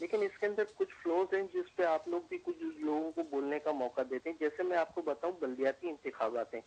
لیکن اس کے اندر کچھ فلوز ہیں جس پہ آپ لوگ بھی کچھ لوگوں کو بولنے کا موقع دیتے ہیں. جیسے میں آپ کو بتاؤں بلدیاتی انتخابات ہیں،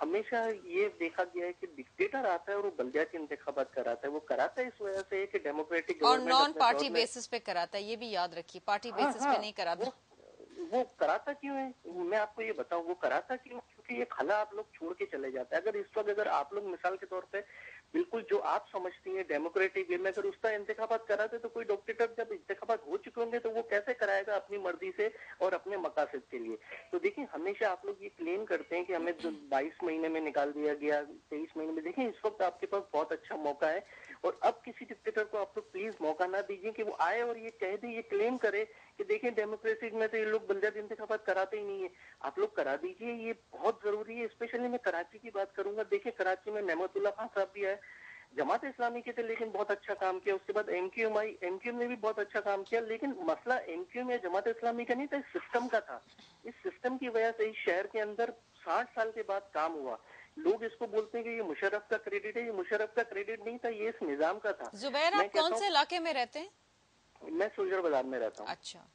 ہمیشہ یہ دیکھا گیا ہے کہ ڈکٹیٹر آتا ہے اور وہ بلدیاتی انتخابات کراتا ہے. وہ کراتا ہے اس وجہ سے کہ ڈیموکریٹک اور گورنمنٹ نان اپنے دور پارٹی میں. بیسس پہ کراتا ہے، یہ بھی یاد رکھیے، پارٹی ہاں بیسس پہ ہاں نہیں کراتا. وہ کراتا کیوں ہے؟ میں آپ کو یہ بتاؤں وہ کراتا کیوں؟ کیونکہ یہ خلا آپ لوگ چھوڑ کے چلے جاتے ہیں. اگر اس وقت اگر آپ لوگ مثال کے طور پہ بالکل جو آپ سمجھتی ہیں ڈیموکریٹک وے میں اگر اس کا انتخابات کراتے تو کوئی ڈکٹیٹر جب انتخابات ہو چکے ہوں گے تو وہ کیسے کرائے گا اپنی مرضی سے اور اپنے مقاصد کے لیے؟ تو دیکھیں ہمیشہ آپ لوگ یہ کلیم کرتے ہیں کہ ہمیں 22 مہینے میں نکال دیا گیا، 23 مہینے میں. دیکھیں اس وقت آپ کے پاس بہت اچھا موقع ہے اور اب کسی ڈکٹیٹر کو آپ لوگ پلیز موقع نہ دیجیے کہ وہ آئے اور یہ کہہ دے، یہ کلیم کرے کہ دیکھیں ڈیموکریسی میں تو یہ لوگ بلدیاتی انتخابات کراتے ہی نہیں ہیں. آپ لوگ کرا دیجیے، یہ بہت ضروری ہے. اسپیشلی میں کراچی کی بات کروں گا. دیکھیں کراچی میں نعمت اللہ خان صاحب بھی ہے، جماعت اسلامی کے تھے لیکن بہت اچھا کام کیا. اس کے بعد ایم کیو ایم نے بھی بہت اچھا کام کیا، لیکن مسئلہ ایم کیو میں جماعت اسلامی کا نہیں تھا، اس سسٹم کا تھا. اس سسٹم کی وجہ سے اس شہر کے اندر 60 سال کے بعد کام ہوا. لوگ اس کو بولتے ہیں کہ یہ مشرف کا کریڈٹ ہے، یہ مشرف کا کریڈٹ نہیں تھا، یہ اس نظام کا تھا. زبیر میں آپ کون کہتا سے علاقے میں رہتے ہیں؟ ہوں میں سلجھڑ بازار میں رہتا ہوں. اچھا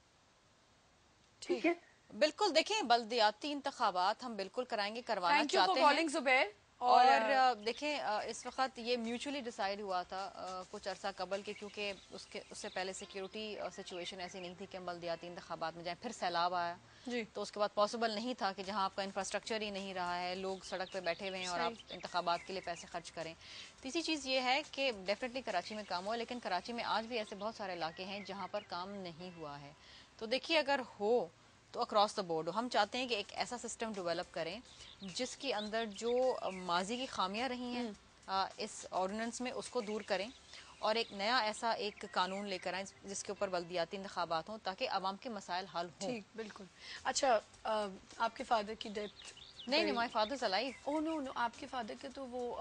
ٹھیک ہے، بالکل. دیکھیں بلدیاتی انتخابات ہم بالکل کرائیں گے، کروانا تھینک یو فار چاہتے ہیں. کالنگ زبیر. اور دیکھیں اس وقت یہ میوچولی ڈیسائیڈ ہوا تھا کچھ عرصہ قبل کے، کیونکہ اس سے پہلے سیکیورٹی سچویشن ایسی نہیں تھی کہ ہم بلدیاتی انتخابات میں جائیں. پھر سیلاب آیا جی تو اس کے بعد پاسبل نہیں تھا کہ جہاں آپ کا انفراسٹرکچر ہی نہیں رہا ہے، لوگ سڑک پہ بیٹھے ہوئے ہیں اور آپ انتخابات کے لیے پیسے خرچ کریں. تیسری چیز یہ ہے کہ ڈیفینیٹلی کراچی میں کام ہوا، لیکن کراچی میں آج بھی ایسے بہت سارے علاقے ہیں جہاں پر کام نہیں ہوا ہے. تو دیکھیے اگر ہو تو اکراس دا بورڈ ہم چاہتے ہیں کہ ایک ایسا سسٹم ڈیولپ کریں جس کے اندر جو ماضی کی خامیاں رہی ہیں اس آرڈیننس میں اس کو دور کریں اور ایک نیا ایسا ایک قانون لے کر آئیں جس کے اوپر بلدیاتی انتخابات ہوں تاکہ عوام کے مسائل حل ہوں. ٹھیک بالکل. اچھا آپ کے فادر کی ڈیتھ؟ نہیں مائی فادرز الائیو. او نو نو آپ کے فادر کے تو وہ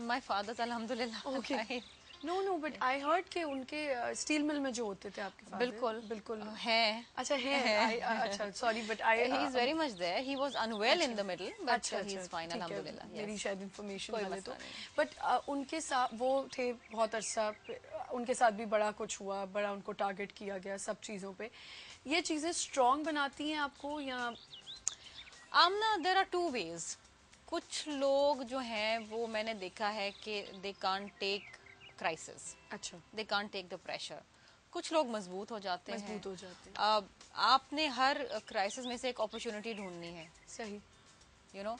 مائی فادرز الحمدللہ okay. No but I heard کہ ان کے اسٹیل مل میں جو ہوتے تھے آپ کے فادر بالکل بالکل ہے. اچھا ہے. اچھا sorry but he is very much there. He was unwell in the middle but he is fine ٹھیک ہے. الحمدللہ. میری شاید انفارمیشن کوئی غلط ہو. مسئلہ نہیں. بٹ ان کے ساتھ وہ تھے بہت عرصہ، ان کے ساتھ بھی بڑا کچھ ہوا، بڑا ان کو ٹارگٹ کیا گیا سب چیزوں پہ. یہ چیزیں اسٹرانگ بناتی ہیں آپ کو یا آمنا دیر آر ٹو ویز. کچھ لوگ جو ہیں وہ میں نے دیکھا ہے کہ دے کانٹ ٹیک کرائسس، اچھا they can't take the pressure. کچھ لوگ مضبوط ہو جاتے ہیں. مضبوط ہو جاتے ہیں؟ آپ نے ہر کرائسس میں سے ایک اپرچونٹی ڈھونڈنی ہے، صحیح. یو نو،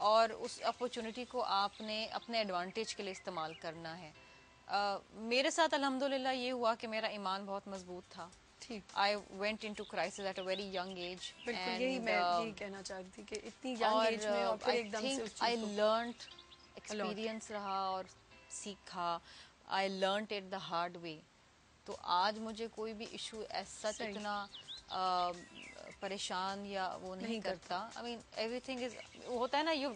اور اس اپرچونٹی کو آپ نے اپنے ایڈوانٹیج کے لیے استعمال کرنا ہے. میرے ساتھ الحمدللہ یہ ہوا کہ میرا ایمان بہت مضبوط تھا. ٹھیک I went into crisis at a very young age. بالکل یہی میں یہی کہنا چاہ رہی تھی کہ اتنی ینگ اور ایج میں اور پھر I ایک دم سے think اس I چیز کو learnt ایکسپیرینس رہا اور سیکھا. I learnt it the hard way. تو آج مجھے کوئی بھی ایشو ایسا اتنا پریشان یا وہ نہیں کرتا. I mean everything is ہوتا ہے نا you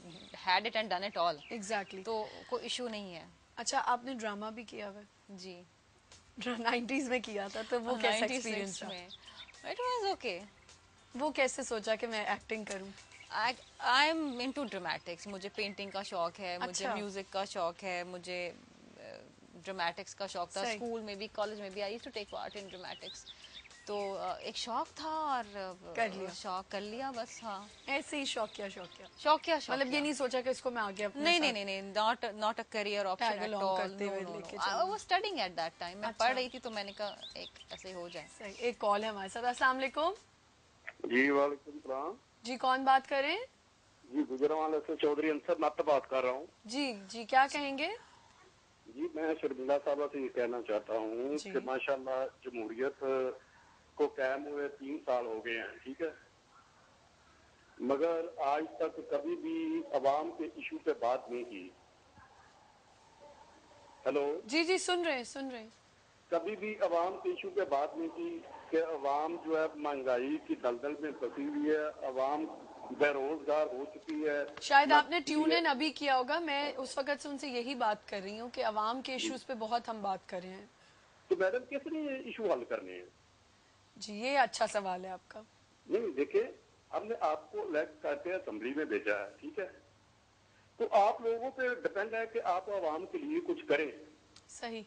had it and done it all. Exactly. تو کوئی ایشو نہیں ہے. اچھا آپ نے ڈرامہ بھی کیا ہوا؟ جی 90s میں کیا تھا تو وہ کیسا ایکسپیرینس تھا؟ It was okay. وہ کیسے سوچا کہ میں ایکٹنگ کروں؟ I am into dramatics. مجھے پینٹنگ کا شوق ہے، مجھے میوزک کا شوق ہے، مجھے ڈرامیٹکس کا شوق تھا. اسکول میں بھی کالج میں بھی I used to take part in dramatics. تو ایک شوق تھا اور شوق کر لیا بس. ہاں ایسے ہی شوقیہ مطلب یہ نہیں سوچا کہ اس کو میں آگے نہیں not a career option at all. I was studying at that time. میں پڑھ رہی تھی تو میں نے کہا ایک ایسے ہو جائے. ایک کال ہے ہمارے ساتھ. السلام علیکم. جی وعلیکم السلام. جی کون بات کر رہے ہیں؟ جی گجرانوالے سے چودھری انصر نت بات کر رہا ہوں. جی کیا کہیں گے؟ جی میں شرمندہ صاحبہ سے یہ کہنا چاہتا ہوں کہ ماشاءاللہ جمہوریت کو قائم ہوئے 3 سال ہو گئے ہیں، ٹھیک ہے، مگر آج تک کبھی بھی عوام کے ایشو پہ بات نہیں کی. ہیلو جی سن رہے ہیں. کبھی بھی عوام کے ایشو پہ بات نہیں کی کہ عوام جو ہے مہنگائی کی دلدل میں پھنسی ہوئی ہے، عوام بے روزگار ہو چکی ہے. شاید آپ نے ٹیون ان ابھی کیا ہوگا. میں اس وقت سے ان سے یہی بات کر رہی ہوں کہ عوام کے ایشوز پہ بہت ہم بات کر رہے ہیں. تو میڈم کس نے ایشو حل کرنے ہیں؟ جی یہ اچھا سوال ہے آپ کا. نہیں دیکھیں ہم نے آپ کو الیکٹ کر کے اسمبلی میں بھیجا ہے، ٹھیک ہے، تو آپ لوگوں پہ ڈپینڈ ہے کہ آپ عوام کے لیے کچھ کریں. صحیح.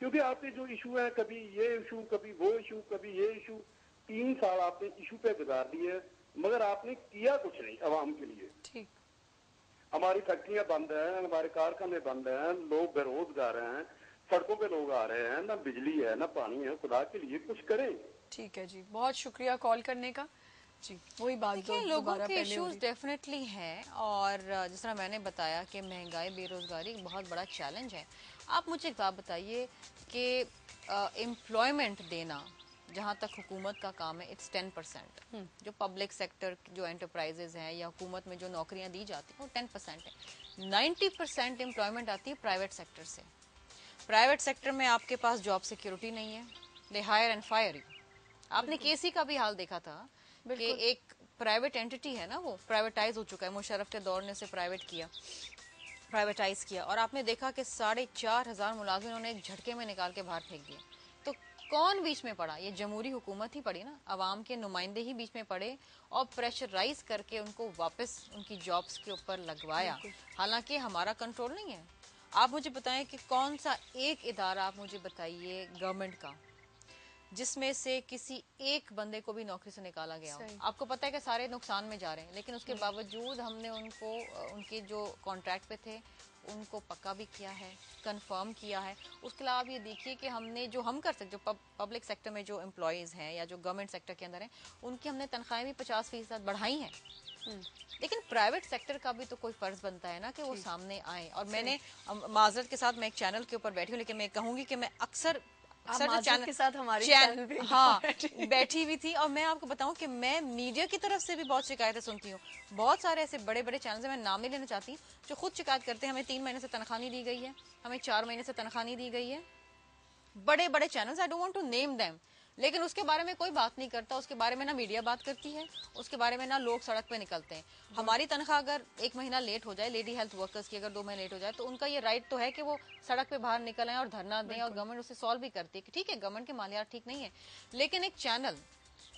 کیونکہ آپ کے جو ایشو ہے کبھی یہ ایشو کبھی وہ ایشو کبھی یہ ایشو 3 سال آپ نے ایشو پہ گزار دیے مگر آپ نے کیا کچھ نہیں عوام کے لیے. ٹھیک. ہماری فیکٹریاں بند ہیں, ہمارے کارخانے بند ہیں, لوگ بے روزگار ہیں, سڑکوں پہ لوگ آ رہے ہیں, نہ بجلی ہے نہ پانی ہے. خدا کے لیے کچھ کریں. ٹھیک ہے جی, بہت شکریہ کال کرنے کا. جی وہی بات لوگوں کے ایشوز ڈیفینیٹلی ہیں, اور جس طرح میں نے بتایا کہ مہنگائی بے روزگاری ایک بہت بڑا چیلنج ہے. آپ مجھے ایک بات بتائیے کہ امپلائمنٹ دینا جہاں تک حکومت کا کام ہے اٹس 10%. جو پبلک سیکٹر جو انٹرپرائزز ہیں یا حکومت میں جو نوکریاں دی جاتی ہیں وہ 10% ہے. 90% امپلائمنٹ آتی ہے پرائیویٹ سیکٹر سے. پرائیویٹ سیکٹر میں آپ کے پاس جاب سیکیورٹی نہیں ہے, دے ہائر اینڈ فائر. آپ نے کیسی کا بھی حال دیکھا تھا کہ ایک پرائیویٹ اینٹی ہے نا, وہ پرائیویٹائز ہو چکا ہے, مشرف کے دور نے اسے پرائیویٹائز کیا, اور آپ نے دیکھا کہ 4,500 ملازم انہوں نے ایک جھٹکے میں نکال کے باہر پھینک دیے. تو کون بیچ میں پڑا؟ یہ جمہوری حکومت ہی پڑی نا, عوام کے نمائندے ہی بیچ میں پڑے اور پریشرائز کر کے ان کو واپس ان کی جابس کے اوپر لگوایا, حالانکہ ہمارا کنٹرول نہیں ہے. آپ مجھے بتائیں کہ کون سا ایک ادارہ آپ مجھے بتائیے گورنمنٹ کا جس میں سے کسی ایک بندے کو بھی نوکری سے نکالا گیا ہو. آپ کو پتا ہے کہ سارے نقصان میں جا رہے ہیں, لیکن اس کے باوجود ہم نے ان کو ان کے جو کانٹریکٹ پہ تھے ان کو پکا بھی کیا ہے, کنفرم کیا ہے. اس کے علاوہ یہ دیکھیے کہ ہم نے جو ہم کر سکتے, جو پبلک سیکٹر میں جو امپلائیز ہیں یا جو گورنمنٹ سیکٹر کے اندر ہیں, ان کی ہم نے تنخواہیں بھی 50% بڑھائی ہیں. لیکن پرائیویٹ سیکٹر کا بھی تو کوئی فرض بنتا ہے نا کہ وہ سامنے آئے. اور میں نے معذرت کے ساتھ میں ایک چینل کے اوپر بیٹھی ہوں, لیکن میں کہوں گی کہ میں اکثر کے ساتھ بیٹھی ہوئی تھی, اور میں آپ کو بتاؤں کہ میں میڈیا کی طرف سے بھی بہت شکایتیں سنتی ہوں. بہت سارے ایسے بڑے بڑے چینلز ہیں, میں نام نہیں لینا چاہتی, جو خود شکایت کرتے ہیں ہمیں 3 مہینے سے تنخواہ نہیں دی گئی ہے, ہمیں 4 مہینے سے تنخواہ نہیں دی گئی ہے. بڑے بڑے channels, I don't want to name them, لیکن اس کے بارے میں کوئی بات نہیں کرتا. اس کے بارے میں نہ میڈیا بات کرتی ہے, اس کے بارے میں نہ لوگ سڑک پہ نکلتے ہیں. ہماری تنخواہ اگر 1 مہینہ لیٹ ہو جائے, لیڈی ہیلتھ ورکرز کی اگر 2 مہینے لیٹ ہو جائے, تو ان کا یہ رائٹ تو ہے کہ وہ سڑک پہ باہر نکل آئیں اور دھرنا دیں, اور گورنمنٹ اسے سالو بھی کرتی ہے کہ ٹھیک ہے گورنمنٹ کے مالیات ٹھیک نہیں ہے, لیکن ایک چینل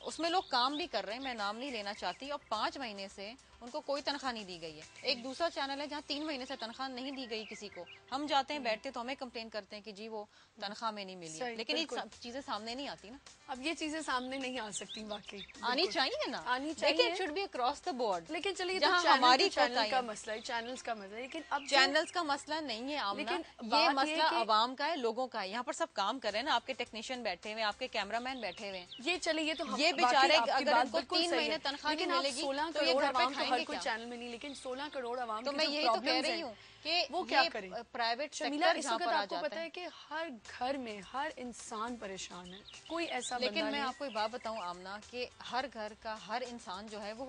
اس میں لوگ کام بھی کر رہے ہیں, میں نام نہیں لینا چاہتی, اور 5 مہینے سے ان کو کوئی تنخواہ نہیں دی گئی ہے. ایک دوسرا چینل ہے جہاں 3 مہینے سے تنخواہ نہیں دی گئی کسی کو. ہم جاتے ہیں بیٹھتے تو ہمیں کمپلین کرتے ہیں کہ جی وہ تنخواہ میں نہیں ملی, لیکن یہ چیزیں سامنے نہیں آتی نا. اب یہ چیزیں سامنے نہیں آ سکتی, واقعی آنی چاہیے نا, آنی چاہیے, should be across the board. لیکن چلیے جہاں ہماری چینل کا مسئلہ ہے, چینلز کا مسئلہ ہے, لیکن اب چینلز کا مسئلہ نہیں ہے آمنہ, یہ مسئلہ عوام کا ہے, لوگوں کا ہے. یہاں پر سب کام کر رہے ہیں نا, آپ کے ٹیکنیشین بیٹھے ہوئے, آپ کے کیمرہ مین بیٹھے ہوئے ہیں, یہ چلیے تو یہ بیچارے اگر ان کو 3 مہینے تنخواہ نہیں ملے گی 16 تو یہ کروڑ گھر پہ عوام کھائیں ہر گے کوئی کیا؟ چینل میں نہیں, لیکن 16 کروڑ عوام تو میں یہی تو کہہ رہی ہوں کہ وہ کیا کریں. پرائیویٹ شمیلا, سیکٹر اس جہاں وقت پر آ آپ کو جاتا پتا ہے کہ ہر گھر میں ہر انسان پریشان ہے, کوئی ایسا لیکن بندہ میں نہیں. آپ کو ایک بات بتاؤں آمنہ کہ ہر گھر کا ہر انسان جو ہے وہ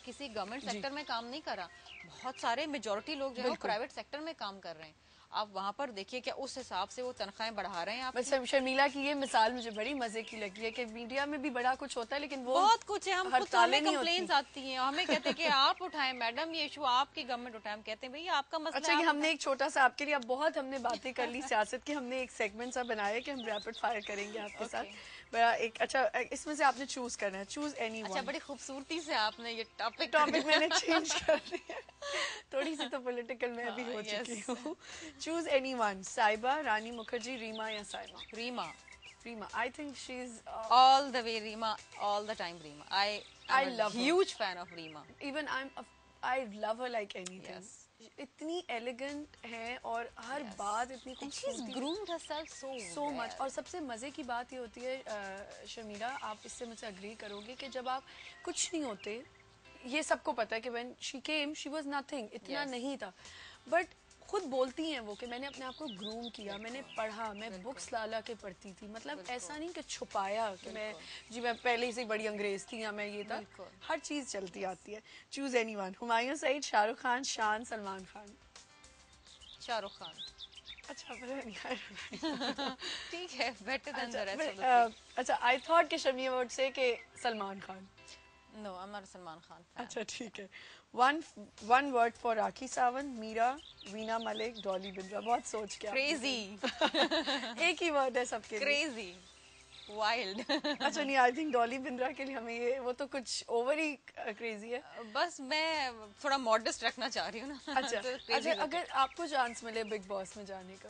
کسی گورنمنٹ سیکٹر میں کام نہیں کر رہا. بہت سارے میجورٹی لوگ جو ہے وہ پرائیویٹ سیکٹر میں کام کر رہے ہیں. آپ وہاں پر دیکھیے کہ اس حساب سے وہ تنخواہیں بڑھا رہے ہیں. آپ بس شرمیلا کی یہ مثال مجھے بڑی مزے کی لگی ہے کہ میڈیا میں بھی بڑا کچھ ہوتا ہے, لیکن وہ بہت کچھ ہے. ہم خود تو ہمیں کمپلینس آتی ہیں, ہمیں کہتے ہیں کہ آپ اٹھائیں میڈم یہ ایشو, آپ کی گورنمنٹ اٹھائیں. ہم کہتے ہیں بھئی آپ کا مسئلہ. اچھا, یہ ہم نے ایک چھوٹا سا آپ کے لیے, اب بہت ہم نے باتیں کر لی سیاست کی, ہم نے ایک سیگمنٹ سا بنایا کہ ہم ریپڈ فائر کریں گے آپ کے ساتھ. ایک اچھا, اس میں سے آپ نے چوز کرنا ہے, چوز اینی ون. اچھا, بڑی خوبصورتی سے آپ نے یہ ٹاپک میں نے چینج کر دیا, تھوڑی سی تو پولیٹیکل میں بھی ہو چکی ہوں. Choose any one, Saiba, Rani Mukherjee, Reema یا Saima. Reema. I think she's all the way Reema, all the time Reema. I love a huge fan of Reema. Even I love her like anything. Yes. اتنی ایلیگنٹ ہے اور ہر بات اتنی خوبصورتی. She's groomed herself so much. اور سب سے مزے کی بات یہ ہوتی ہے شرمیلا, آپ اس سے مجھ سے اگری کرو گے کہ جب آپ کچھ نہیں ہوتے, یہ سب کو پتا ہے کہ when she came she was nothing, اتنا نہیں تھا, بٹ خود بولتی ہیں وہ کہ میں نے اپنے آپ کو گروم کیا, میں نے پڑھا, میں بکس لا کے پڑھتی تھی. مطلب ایسا نہیں کہ چھپایا کہ میں پہلے سے بڑی انگریز تھی یا میں یہ تھا, ہر چیز چلتی آتی ہے. چوز اینی ون, ہمایوں سعید, شاہ رخ خان, شان, سلمان خان. شاہ رخ خان. اچھا ٹھیک ہے, بیٹر دین دی ریسٹ. اچھا, آئی تھاٹ کہ شمی ورڈ سے کہ Salman Khan. No, I'm not a Salman Khan fan. اچھا ٹھیک ہے. One word for Rakhi Sawant, میرا, وینا ملک, ڈالی بندرا. بہت سوچ کے. Crazy. ایک ہی ورڈ ہے سب کے. Crazy. Wild. اچھا نہیں, آئی تھنک ڈالی بندرا کے لیے ہمیں یہ, وہ تو کچھ اوور ہی کریزی ہے. بس میں تھوڑا ماڈسٹ رکھنا چاہ رہی ہوں نا. اچھا, اگر آپ کو چانس ملے بگ باس میں جانے کا,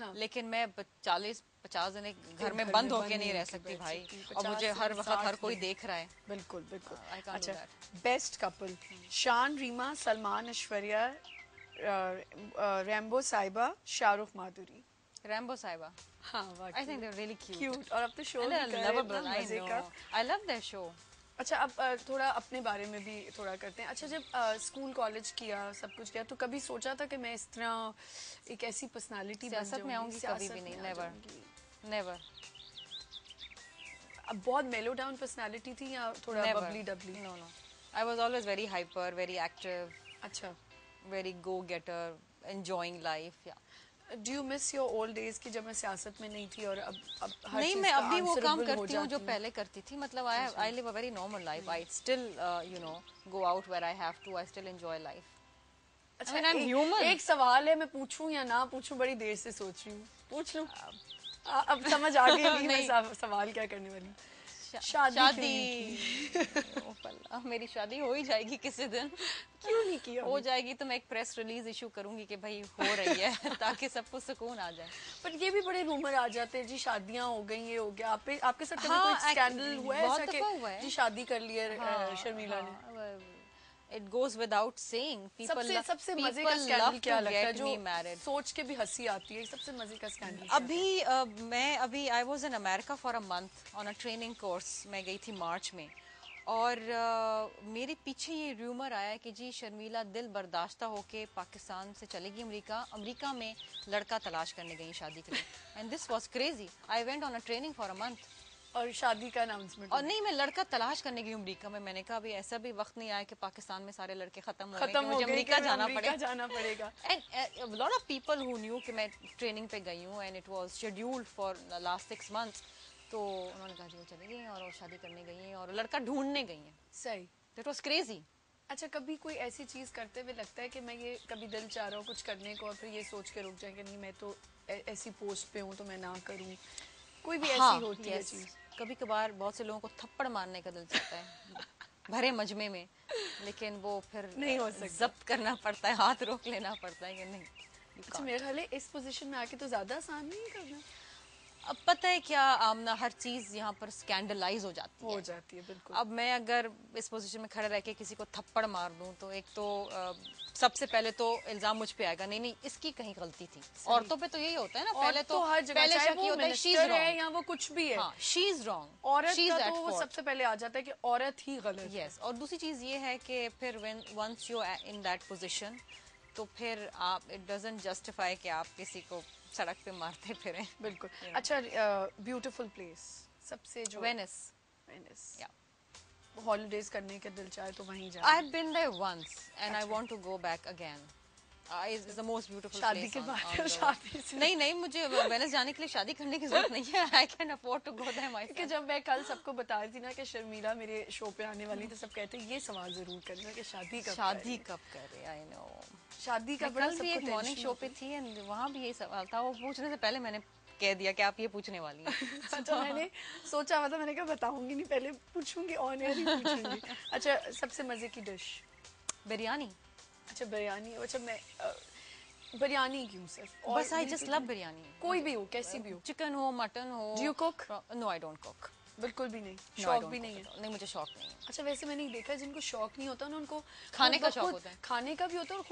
ہاں. لیکن میں 40-50 دن ایک گھر میں بند ہو کے نہیں رہ سکتی بھائی, اور مجھے ہر وقت ہر کوئی دیکھ رہا ہے. بالکل بالکل. I can't do اچھا that. بیسٹ کپل شان ریما, سلمان ایشوریا, ریمبو صاحبہ, شاہ رخ مادھوری. ریمبو صاحبہ, ہاں I think they're really cute. Cute, اور اب تو شو And بھی they're کر رہے ہیں lovable, اتنا I مزے کا. know. I love their show. اچھا اب تھوڑا اپنے بارے میں بھی تھوڑا کرتے ہیں. اچھا جب اسکول کالج کیا, سب کچھ کیا, تو کبھی سوچا تھا کہ میں اس طرح ایک ایسی پرسنالٹی بن سیاست جاؤں میں آؤں گی؟ کبھی بھی نہیں, نیور نیور. اب بہت میلو ڈاؤن پرسنالٹی تھی یا تھوڑا ببلی doubly? No, no. I was always very hyper, very active, اچھا. very go-getter, enjoying life. Yeah. Do you miss your old days کی جب میں سیاست میں نہیں تھی اور اب ہر نہیں, چیز میں کا اب بھی وہ کام answerable ہو کرتی ہوں جو جاتی پہلے کرتی تھی. مطلب I live a very normal life. I still go out where I have to. I still enjoy life. اچھا I mean, I'm human. ایک سوال ہے, میں پوچھوں یا نہ پوچھوں, بڑی دیر سے سوچ رہی ہوں. پوچھ لوں. اب سمجھ آ گئی میں سوال کیا کرنے والی. شادی میری شادی ہو ہی جائے گی کسی دن. کیوں نہیں کیا؟ ہو جائے گی تو میں ایک پریس ریلیز ایشو کروں گی کہ بھائی ہو رہی ہے, تاکہ سب کو سکون آ جائے. پر یہ بھی بڑے رومر آ جاتے ہیں جی شادیاں ہو گئی, یہ ہو گیا. آپ کے ساتھ کبھی کوئی اسکینڈل ہوا ہے ایسا کہ جی شادی کر لی ہے شرمیلا نے؟ It goes without saying. سب سے مزے کا اسکینڈل کیا لگتا ہے جو سوچ کے بھی ہنسی آتی ہے؟ سب سے مزے کا اسکینڈل ابھی I was in America for a month on a training course. میں گئی تھی مارچ میں, اور میرے پیچھے یہ ریومر آیا کہ جی شرمیلا دل برداشتہ ہو کے پاکستان سے چلے گی امریکہ میں لڑکا تلاش کرنے گئی شادی کے لیے. And this was crazy. I went on a training for a month. اور شادی کا اناؤنسمنٹ؟ اور نہیں, میں لڑکا تلاش کرنے گئی امریکہ میں. میں نے کہا ابھی ایسا بھی وقت نہیں آیا کہ پاکستان میں سارے لڑکے ختم ہو گئے, مجھے امریکہ جانا پڑے گا. And lot of people who knew کہ میں ٹریننگ پہ گئی ہوں, and it was scheduled for last 6 months. تو انہوں نے کہا جی وہ چلی گئی ہیں اور شادی کرنے گئی ہیں اور لڑکا ڈھونڈنے گئی ہیں. صحیح. That was crazy. اچھا کبھی کوئی ایسی چیز کرتے ہوئے لگتا ہے کہ میں یہ کبھی دل چاہ رہا ہوں کچھ کرنے کو, اور پھر یہ سوچ کے رک جائیں کہ نہیں میں تو ایسی پوسٹ پہ ہوں تو میں نہ کروں, کوئی بھی ایسی ہوتی ہے چیز؟ کبھی کبھار بہت سے لوگوں کو تھپڑ مارنے کا دل چاہتا ہے بھرے مجمع میں, لیکن وہ پھر نہیں ہو سکتا, ضبط کرنا پڑتا ہے, ہاتھ روک لینا پڑتا ہے کہ نہیں. اچھا میرے خیال ہے اس پوزیشن میں آ کے تو زیادہ آسان نہیں کرنا. اب پتہ ہے کیا آمنہ, ہر چیز یہاں پر اسکینڈلائز ہو جاتی ہے. بالکل. اب میں اگر اس پوزیشن میں کھڑے رہ کے کسی کو تھپڑ مار دوں تو ایک تو سب سے پہلے تو الزام مجھ پہ آئے گا, نہیں اس کی کہیں غلطی تھی. عورتوں پہ تو یہی ہوتا ہے نا, پہلے تو ہر جگہ چاہے وہ منسٹر ہے یا وہ کچھ بھی ہے, شی از رانگ, عورت کا تو وہ سب سے پہلے آ جاتا ہے کہ عورت ہی غلط. یس. اور دوسری چیز یہ ہے کہ پھر once you in that position تو پھر آپ اٹ ڈزنٹ جسٹیفائی کہ آپ کسی کو سڑک پہ مارتے پھریں. بالکل. اچھا بیوٹیفل پلیس سب سے جو وینس, ہالیڈیز کرنے کے دل چاہے تو وہیں جائیں. I've been there once and I want to go back again. It's the most beautiful place. شادی کے بعد شادی سے نہیں مجھے وینس جانے کے لیے شادی کرنے کی ضرورت نہیں ہے. I can afford to go there myself. کہ جب میں کل سب کو بتا رہی تھی نا کہ شرمیلا میرے شو پہ آنے والی تو سب کہتے ہیں یہ سوال ضرور کرنا کہ شادی کب کرے. I know. شادی کا کل بھی ایک مارننگ شو پہ تھی and وہاں بھی یہی سوال تھا. وہ پوچھنے سے پہلے میں نے کہہ دیا کہ آپ یہ پوچھنے والی ہیں. اچھا میں نے سوچا ہوا تھا, میں نے کہا بتاؤں گی نہیں, پہلے پوچھوں گی, آن ایئر ہی پوچھوں گی. اچھا سب سے مزے کی ڈش؟ بریانی. اچھا بریانی. اچھا میں بریانی کیوں صرف؟ بس I just love بریانی. کوئی بھی ہو, کیسی بھی ہو, چکن ہو, مٹن ہو. Do you cook? No, I don't cook. بالکل بھی نہیں, شوق بھی نہیں ہے؟ نہیں مجھے شوق نہیں ہے. اچھا ویسے میں نے دیکھا جن کو شوق نہیں ہوتا نا ان کو کھانے کا شوق ہوتا ہے. کھانے کا بھی ہوتا ہے اور